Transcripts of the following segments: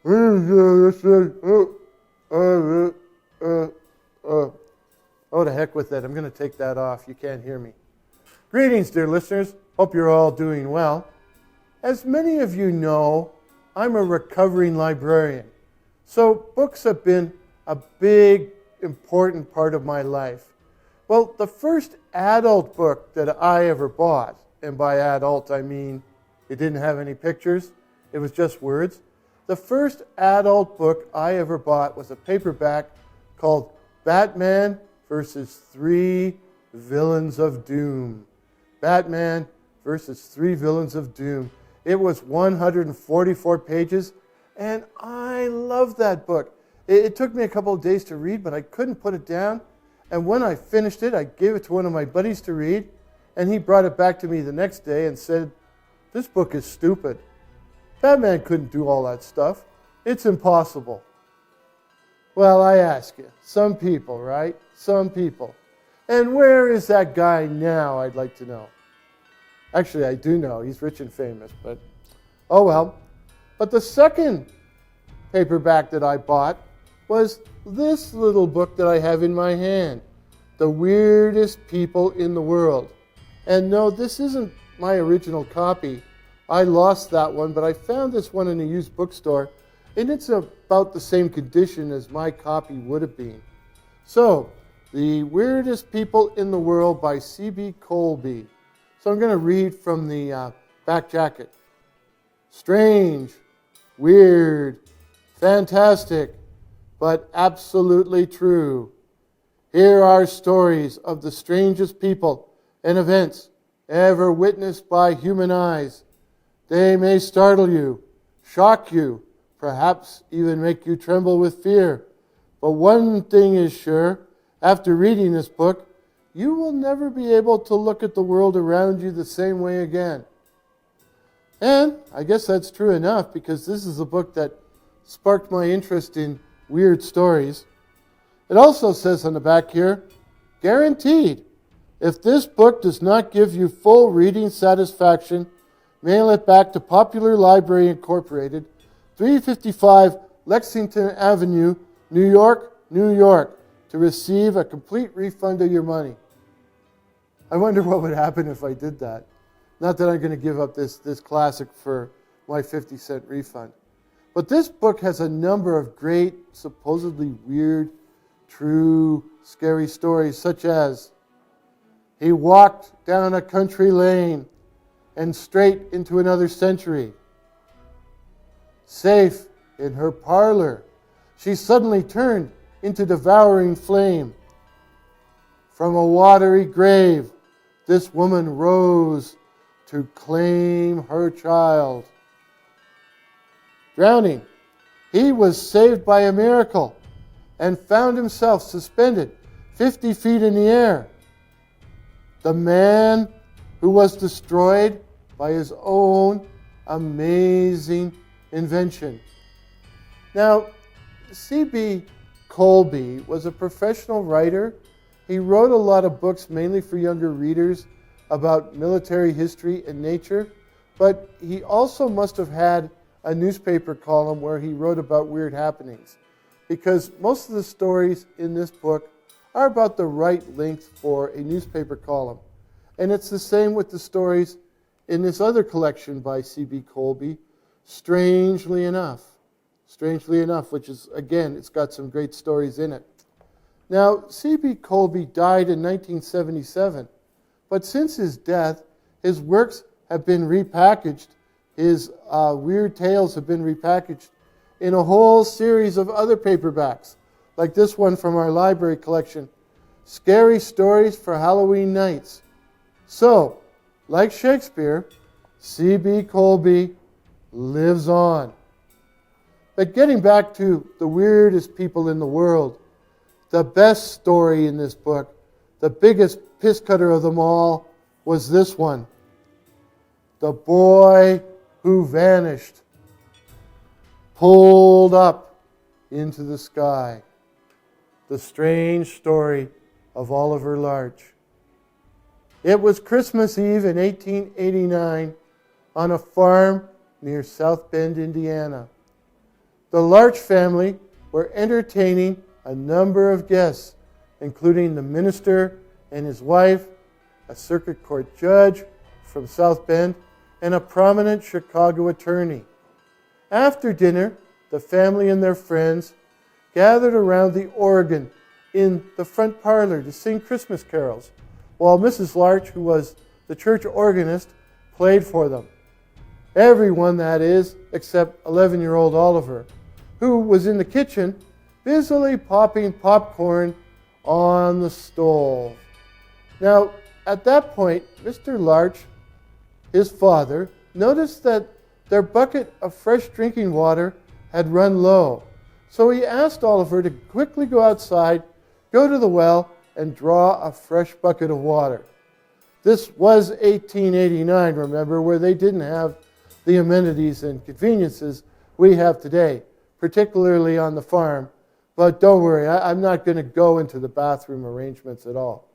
Oh, to heck with that. I'm going to take that off. You can't hear me. Greetings, dear listeners. Hope you're all doing well. As many of you know, I'm a recovering librarian. So books have been a big, important part of my life. Well, the first adult book that I ever bought, and by adult I mean it didn't have any pictures, it was just words. The first adult book I ever bought was a paperback called Batman versus 3 Villains of Doom. Batman versus 3 Villains of Doom. It was 144 pages, and I loved that book. It took me a couple of days to read, but I couldn't put it down. And when I finished it, I gave it to one of my buddies to read, and he brought it back to me the next day and said, "This book is stupid. Batman couldn't do all that stuff. It's impossible." Well, I ask you, some people, right? Some people. And where is that guy now, I'd like to know. Actually, I do know. He's rich and famous, but oh well. But the second paperback that I bought was this little book that I have in my hand, The Weirdest People in the World. And no, this isn't my original copy. I lost that one, but I found this one in a used bookstore, and it's about the same condition as my copy would have been. So, The Weirdest People in the World by C.B. Colby. So I'm going to read from the back jacket. Strange, weird, fantastic, but absolutely true. Here are stories of the strangest people and events ever witnessed by human eyes. They may startle you, shock you, perhaps even make you tremble with fear. But one thing is sure, after reading this book, you will never be able to look at the world around you the same way again. And I guess that's true enough, because this is a book that sparked my interest in weird stories. It also says on the back here, guaranteed. If this book does not give you full reading satisfaction, mail it back to Popular Library Incorporated, 355 Lexington Avenue, New York, New York, to receive a complete refund of your money. I wonder what would happen if I did that. Not that I'm going to give up this classic for my 50-cent refund. But this book has a number of great, supposedly weird, true, scary stories, such as, he walked down a country lane and straight into another century. Safe in her parlor, she suddenly turned into devouring flame. From a watery grave, this woman rose to claim her child. Drowning, he was saved by a miracle and found himself suspended 50 feet in the air. The man who was destroyed by his own amazing invention. Now, C.B. Colby was a professional writer. He wrote a lot of books, mainly for younger readers, about military history and nature, but he also must have had a newspaper column where he wrote about weird happenings, because most of the stories in this book are about the right length for a newspaper column. And it's the same with the stories in this other collection by C.B. Colby, Strangely Enough, which is, again, it's got some great stories in it. Now, C.B. Colby died in 1977, but since his death, his works have been repackaged. His weird tales have been repackaged in a whole series of other paperbacks, like this one from our library collection, Scary Stories for Halloween Nights. So, like Shakespeare, C.B. Colby lives on. But getting back to the weirdest people in the world, the best story in this book, the biggest piss cutter of them all, was this one. The boy who vanished, pulled up into the sky. The strange story of Oliver Larch. It was Christmas Eve in 1889 on a farm near South Bend, Indiana. The Larch family were entertaining a number of guests, including the minister and his wife, a circuit court judge from South Bend, and a prominent Chicago attorney. After dinner, the family and their friends gathered around the organ in the front parlor to sing Christmas carols, while Mrs. Larch, who was the church organist, played for them. Everyone, that is, except 11-year-old Oliver, who was in the kitchen busily popping popcorn on the stove. Now, at that point, Mr. Larch, his father, noticed that their bucket of fresh drinking water had run low. So he asked Oliver to quickly go outside, go to the well, and draw a fresh bucket of water. This was 1889, remember, where they didn't have the amenities and conveniences we have today, particularly on the farm. But don't worry, I'm not going to go into the bathroom arrangements at all.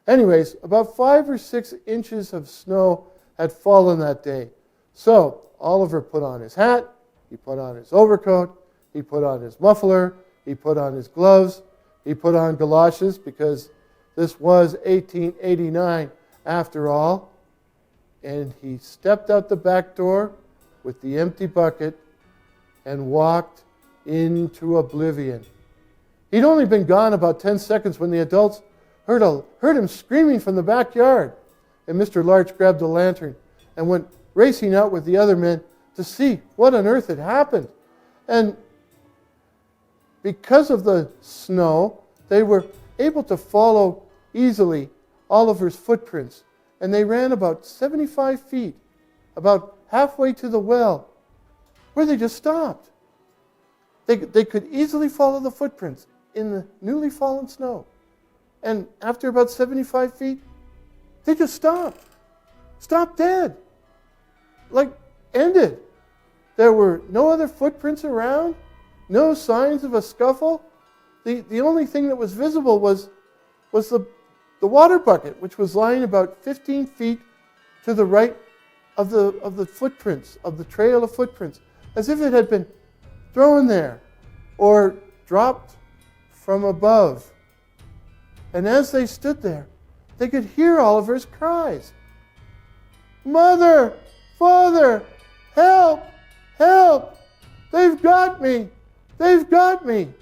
Anyways, about 5 or 6 inches of snow had fallen that day. So Oliver put on his hat, he put on his overcoat, he put on his muffler, he put on his gloves, he put on galoshes because this was 1889 after all. And he stepped out the back door with the empty bucket and walked into oblivion. He'd only been gone about 10 seconds when the adults heard him screaming from the backyard. And Mr. Larch grabbed a lantern and went racing out with the other men to see what on earth had happened. And because of the snow, they were able to follow easily Oliver's footprints. And they ran about 75 feet, about halfway to the well, where they just stopped. They could easily follow the footprints in the newly fallen snow. And after about 75 feet, they just stopped. Stopped dead. Like, ended. There were no other footprints around, no signs of a scuffle. The only thing that was visible was the water bucket, which was lying about 15 feet to the right of the footprints, of the trail of footprints, as if it had been thrown there or dropped from above. And as they stood there, they could hear Oliver's cries. "Mother! Father! Help! Help! They've got me! They've got me!"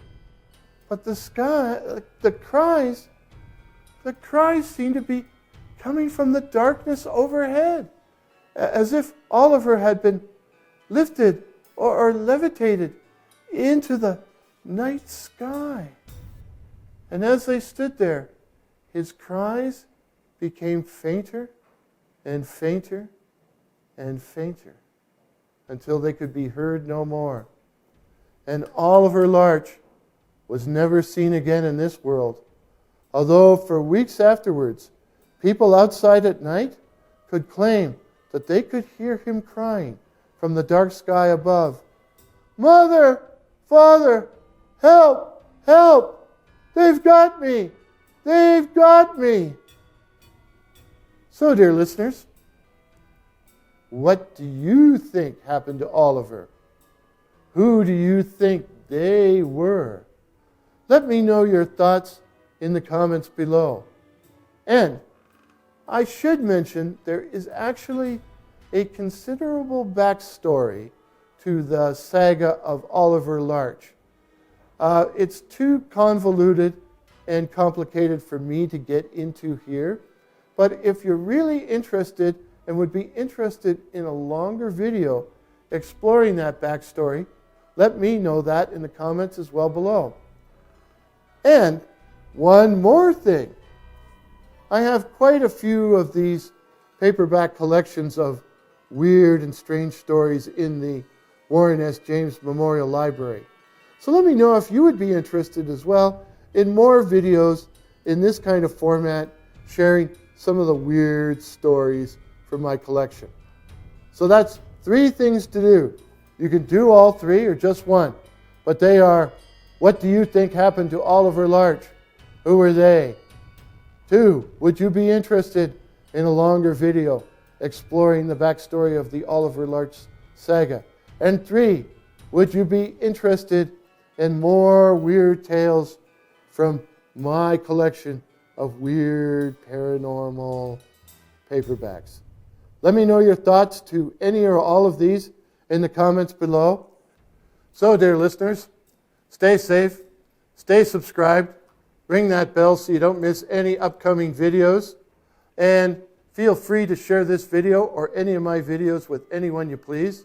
But the cries seemed to be coming from the darkness overhead, as if Oliver had been lifted or levitated into the night sky. And as they stood there, his cries became fainter and fainter and fainter until they could be heard no more. And Oliver Larch was never seen again in this world, although for weeks afterwards, people outside at night could claim that they could hear him crying from the dark sky above, "Mother! Father! Help! Help! They've got me! They've got me!" So, dear listeners, what do you think happened to Oliver? Who do you think they were? Let me know your thoughts in the comments below. And I should mention there is actually a considerable backstory to the saga of Oliver Larch. It's too convoluted and complicated for me to get into here, but if you're really interested and would be interested in a longer video exploring that backstory, let me know that in the comments as well below. And one more thing. I have quite a few of these paperback collections of weird and strange stories in the Warren S. James Memorial Library. So let me know if you would be interested as well in more videos in this kind of format, sharing some of the weird stories from my collection. So that's 3 things to do. You can do all 3 or just one, but they are, what do you think happened to Oliver Larch? Who were they? 2, would you be interested in a longer video exploring the backstory of the Oliver Larch saga? And 3, Would you be interested in more weird tales from my collection of weird paranormal paperbacks? Let me know your thoughts to any or all of these in the comments below. So, dear listeners, stay safe, stay subscribed, ring that bell so you don't miss any upcoming videos, and feel free to share this video or any of my videos with anyone you please.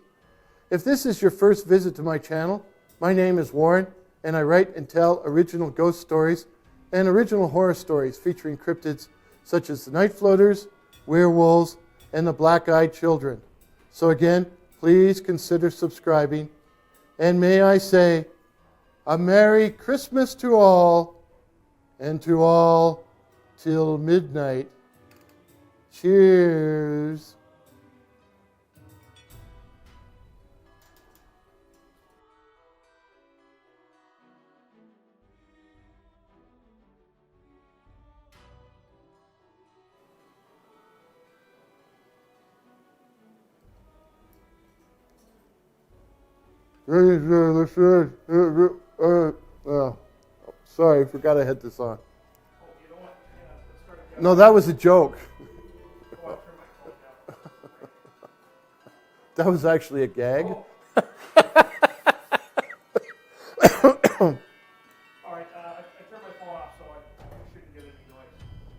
If this is your first visit to my channel, my name is Warren, and I write and tell original ghost stories and original horror stories featuring cryptids such as the night floaters, werewolves, and the black-eyed children. So again, please consider subscribing. And may I say, a Merry Christmas to all, and to all till midnight. Cheers. Sorry, I forgot I had this on. No, that was a joke. That was actually a gag. All right, I turned my phone off, so I shouldn't get any noise.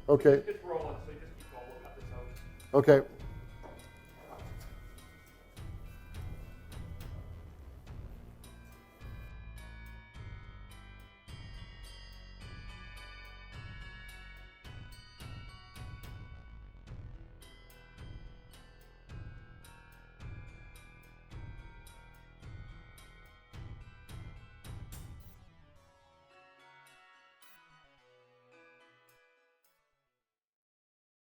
Okay. It's rolling, so you just keep going. We'll cut this out. Okay.